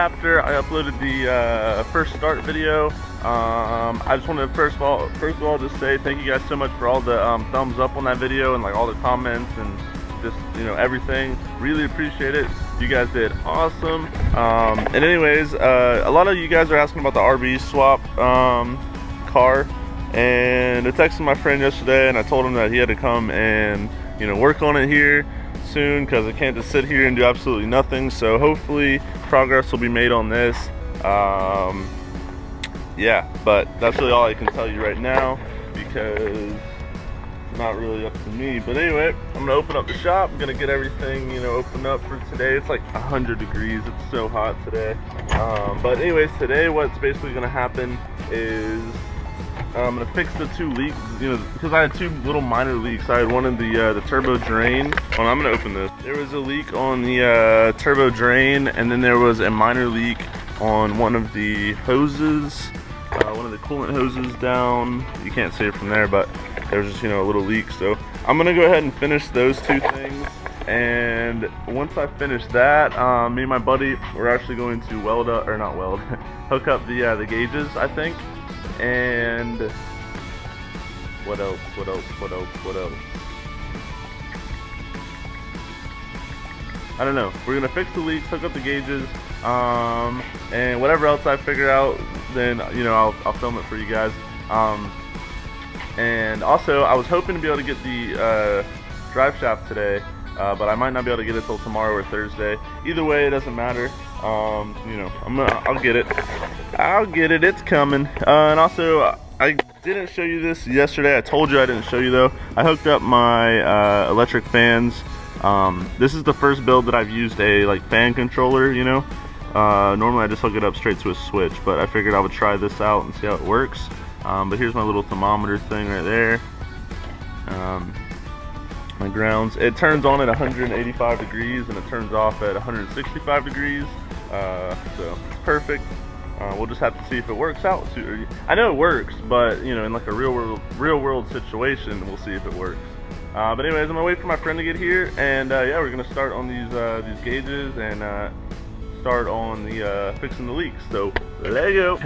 after I uploaded the first start video. I just wanted to first of all just say thank you guys so much for all the thumbs up on that video and like all the comments and just, you know, everything. Really appreciate it. You guys did awesome. And anyways, a lot of you guys are asking about the RB swap car, and I texted my friend yesterday and I told him that he had to come and, you know, work on it here soon because I can't just sit here and do absolutely nothing. So hopefully progress will be made on this. Yeah, but that's really all I can tell you right now because it's not really up to me. But anyway, I'm gonna open up the shop. I'm gonna get everything, you know, opened up for today. It's like 100 degrees. It's so hot today. But anyways, today what's basically gonna happen is I'm gonna fix the two leaks, you know, because I had two little minor leaks. I had one in the turbo drain. Oh, I'm gonna open this. There was a leak on the turbo drain, and then there was a minor leak on one of the hoses, one of the coolant hoses down. You can't see it from there, but there's just, you know, a little leak. So I'm gonna go ahead and finish those two things. And once I finish that, me and my buddy, we're actually going to weld up, or not weld, hook up the gauges, I think. And what else? I don't know. We're gonna fix the leaks, hook up the gauges, and whatever else I figure out, then, you know, I'll film it for you guys. And also, I was hoping to be able to get the drive shaft today, but I might not be able to get it till tomorrow or Thursday. Either way, it doesn't matter. You know, I'll get it. I'll get it. It's coming. And also, I didn't show you this yesterday. I told you I didn't show you though. I hooked up my electric fans. This is the first build that I've used a like fan controller. You know, normally I just hook it up straight to a switch, but I figured I would try this out and see how it works. But here's my little thermometer thing right there. My grounds. It turns on at 185 degrees and it turns off at 165 degrees. So it's perfect. We'll just have to see if it works out. I know it works, but you know, in like a real world situation, we'll see if it works. But anyways, I'm gonna wait for my friend to get here, and yeah, we're gonna start on these gauges and start on the fixing the leaks. So let's go.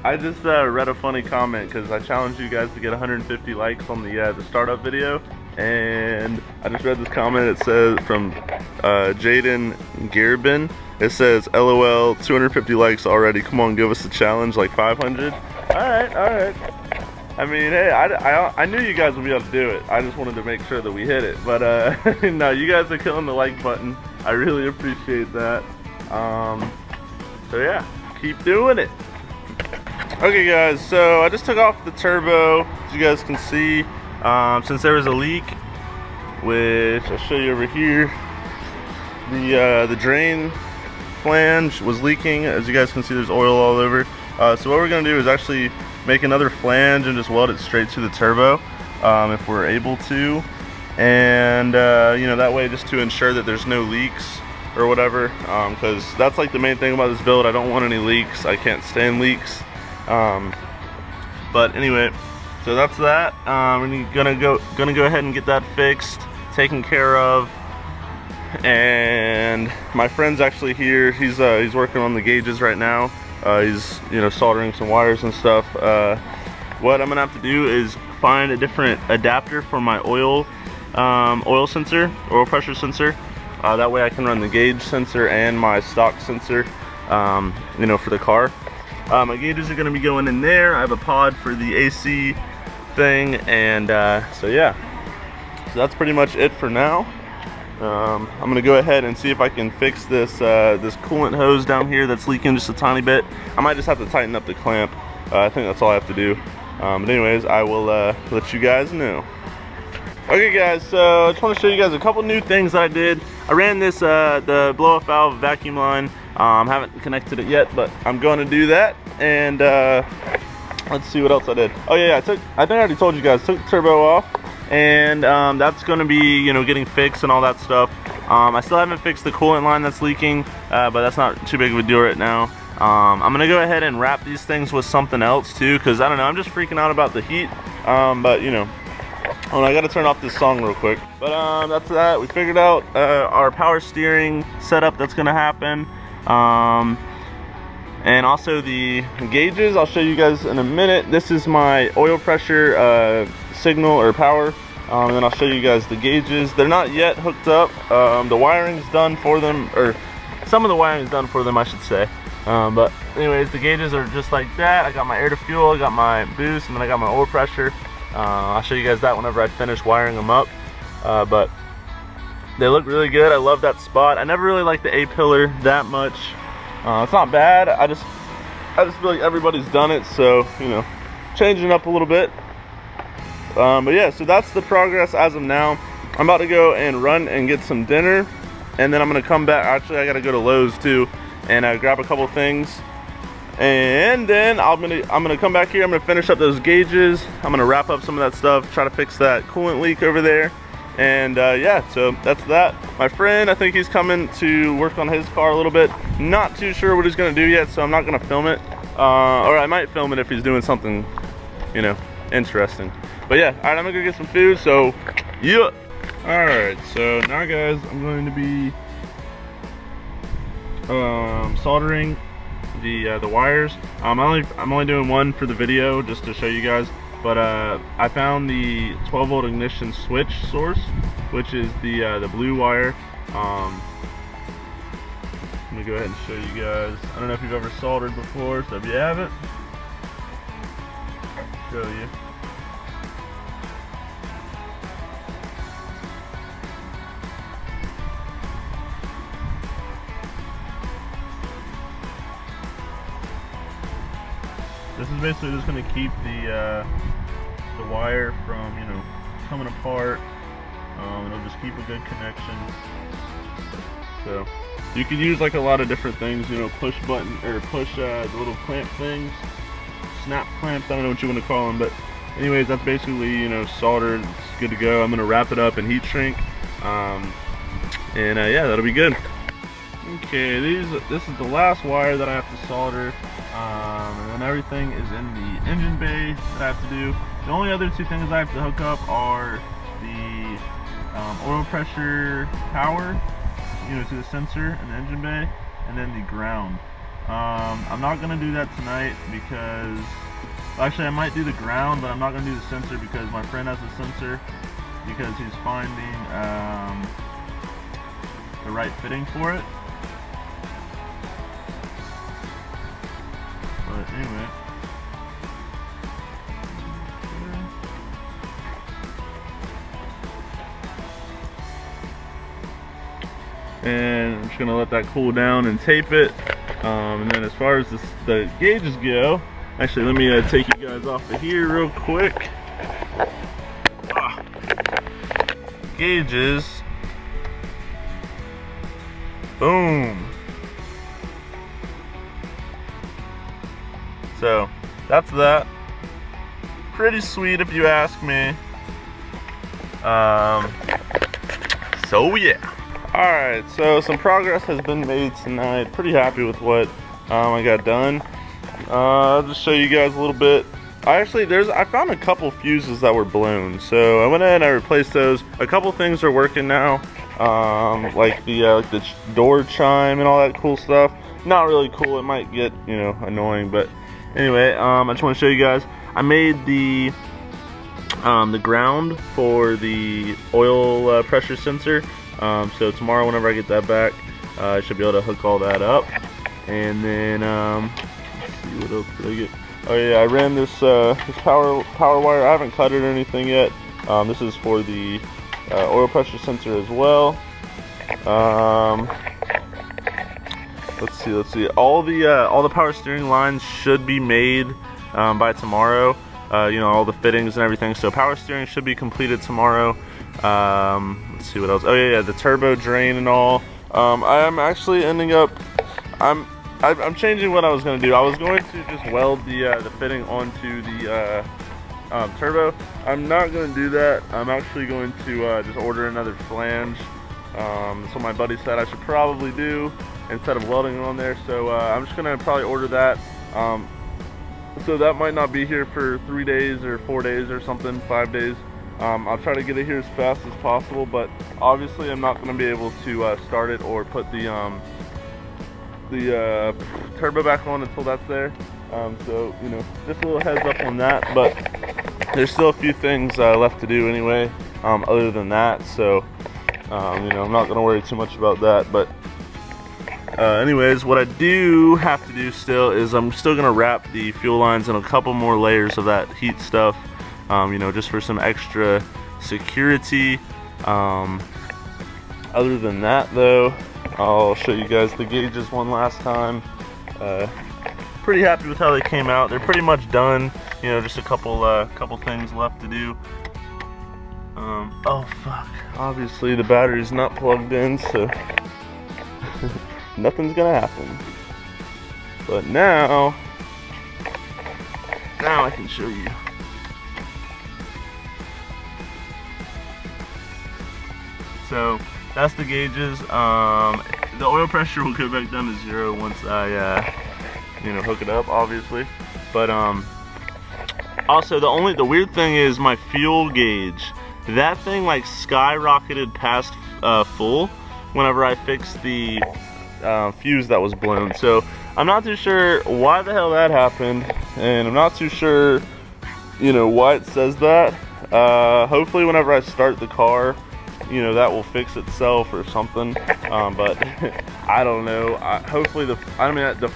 I just read a funny comment because I challenged you guys to get 150 likes on the startup video, and I just read this comment. It says from Jaden Garibin. It says, LOL, 250 likes already. Come on, give us a challenge, like 500. All right. I mean, hey, I knew you guys would be able to do it. I just wanted to make sure that we hit it. But no, you guys are killing the like button. I really appreciate that. So yeah, keep doing it. Okay guys, so I just took off the turbo, as you guys can see, since there was a leak, which I'll show you over here. The drain flange was leaking. As you guys can see, there's oil all over. So what we're gonna do is actually make another flange and just weld it straight to the turbo, if we're able to. And you know, that way, just to ensure that there's no leaks or whatever, because that's like the main thing about this build. I don't want any leaks. I can't stand leaks. But anyway, so that's that. We're gonna go ahead and get that fixed, taken care of. And my friend's actually here. He's working on the gauges right now. He's, you know, soldering some wires and stuff. What I'm gonna have to do is find a different adapter for my oil pressure sensor. That way I can run the gauge sensor and my stock sensor, you know, for the car. My gauges are gonna be going in there. I have a pod for the AC thing, and so yeah. So that's pretty much it for now. I'm gonna go ahead and see if I can fix this this coolant hose down here that's leaking just a tiny bit. I might just have to tighten up the clamp. I think that's all I have to do. But anyways, I will let you guys know. Okay guys, so I just want to show you guys a couple new things that I did. I ran this the blow off valve vacuum line. Haven't connected it yet, but I'm going to do that. And let's see what else I did. Oh yeah, I think I already told you guys, took the turbo off. And that's going to be, you know, getting fixed and all that stuff. I still haven't fixed the coolant line that's leaking, but that's not too big of a deal right now. I'm going to go ahead and wrap these things with something else too, because I don't know, I'm just freaking out about the heat. But you know, oh, I got to turn off this song real quick. But that's that. We figured out our power steering setup that's going to happen. And also the gauges, I'll show you guys in a minute. This is my oil pressure signal or power. And then I'll show you guys the gauges. They're not yet hooked up. The wiring's done for them, or some of the wiring's done for them, I should say. But anyways, the gauges are just like that. I got my air to fuel, I got my boost, and then I got my oil pressure. I'll show you guys that whenever I finish wiring them up. But they look really good. I love that spot. I never really liked the A-pillar that much. It's not bad. I just feel like everybody's done it, so you know, changing up a little bit. But yeah, so that's the progress as of now. I'm about to go and run and get some dinner, and then I'm gonna come back. Actually, I gotta go to Lowe's too and grab a couple things, and then I'm gonna come back here. I'm gonna finish up those gauges. I'm gonna wrap up some of that stuff, try to fix that coolant leak over there. And yeah, so that's that. My friend, I think he's coming to work on his car a little bit. Not too sure what he's gonna do yet, so I'm not gonna film it. Or I might film it if he's doing something, you know, interesting. But yeah, all right, I'm gonna go get some food, so yeah. All right, so now guys, I'm going to be soldering the wires. I'm only doing one for the video just to show you guys. But I found the 12-volt ignition switch source, which is the blue wire. Let me go ahead and show you guys. I don't know if you've ever soldered before, so if you haven't, I'll show you. This is basically just going to keep the wire from, you know, coming apart. It'll just keep a good connection. So you can use like a lot of different things, you know, push button or push the little clamp things, snap clamps. I don't know what you want to call them, but anyways, that's basically, you know, soldered. It's good to go. I'm going to wrap it up and heat shrink, and yeah, that'll be good. Okay, this is the last wire that I have to solder. And then everything is in the engine bay that I have to do. The only other two things I have to hook up are the oil pressure power, you know, to the sensor in the engine bay, and then the ground. I'm not gonna do that tonight because, well, actually I might do the ground, but I'm not gonna do the sensor because my friend has a sensor, because he's finding the right fitting for it. But anyway, and I'm just gonna let that cool down and tape it. And then as far as the gauges go, actually let me take you guys off of here real quick. Gauges, boom. So that's that. Pretty sweet if you ask me. So yeah. Alright, so some progress has been made tonight. Pretty happy with what I got done. I'll just show you guys a little bit. I found a couple fuses that were blown, so I went ahead and I replaced those. A couple things are working now, like the door chime and all that cool stuff. Not really cool. It might get, you know, annoying, but anyway, I just want to show you guys. I made the ground for the oil pressure sensor. So tomorrow, whenever I get that back, I should be able to hook all that up. And then let's see, what else did I get? Oh yeah, I ran this power wire. I haven't cut it or anything yet. This is for the oil pressure sensor as well. Let's see. All the power steering lines should be made by tomorrow. You know, all the fittings and everything. So power steering should be completed tomorrow. Let's see what else. Oh yeah, the turbo drain and all. I am actually ending up. I'm changing what I was going to do. I was going to just weld the fitting onto the turbo. I'm not going to do that. I'm actually going to just order another flange. That's what my buddy said I should probably do instead of welding it on there. So I'm just going to probably order that. So that might not be here for 3 days or 4 days or something, 5 days. I'll try to get it here as fast as possible, but obviously I'm not going to be able to start it or put the the turbo back on until that's there. So, you know, just a little heads up on that, but there's still a few things left to do anyway, other than that, so, you know, I'm not going to worry too much about that, but anyways, what I do have to do still is I'm still going to wrap the fuel lines in a couple more layers of that heat stuff, you know, just for some extra security. Other than that, though, I'll show you guys the gauges one last time. Pretty happy with how they came out. They're pretty much done. You know, just a couple things left to do. Oh fuck! Obviously the battery's not plugged in, so nothing's gonna happen. But now I can show you. So that's the gauges. The oil pressure will go back down to 0 once I you know, hook it up, obviously. But also the weird thing is my fuel gauge. That thing like skyrocketed past full whenever I fixed the fuse that was blown. So I'm not too sure why the hell that happened, and I'm not too sure, you know, why it says that. Hopefully whenever I start the car, you know, that will fix itself or something. But I don't know. Hopefully the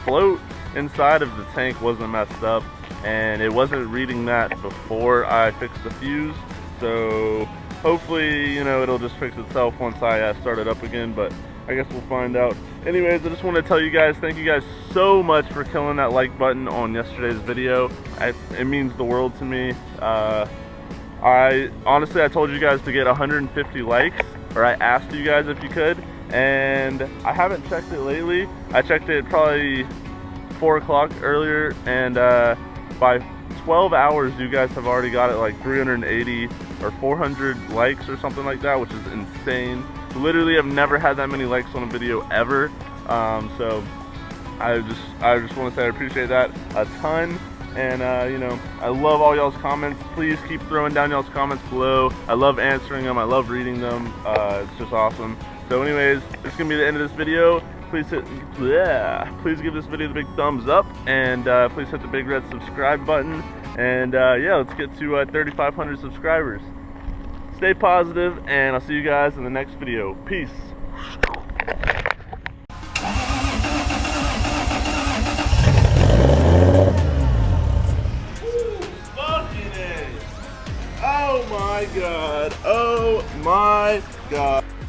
float inside of the tank wasn't messed up, and it wasn't reading that before I fixed the fuse. So hopefully, you know, it'll just fix itself once I start it up again, but I guess we'll find out. Anyways, I just want to tell you guys, thank you guys so much for killing that like button on yesterday's video. It means the world to me. I told you guys to get 150 likes, or I asked you guys if you could, and I haven't checked it lately. I checked it probably 4 o'clock earlier, and by 12 hours you guys have already got it like 380 or 400 likes or something like that, which is insane. Literally, I've never had that many likes on a video ever. So I just want to say I appreciate that a ton. And you know, I love all y'all's comments. Please keep throwing down y'all's comments below. I love answering them. I love reading them. It's just awesome. So anyways, this is gonna be the end of this video. Please give this video the big thumbs up, and please hit the big red subscribe button. And yeah, let's get to 3,500 subscribers. Stay positive, and I'll see you guys in the next video. Peace. Oh my god. Oh my god.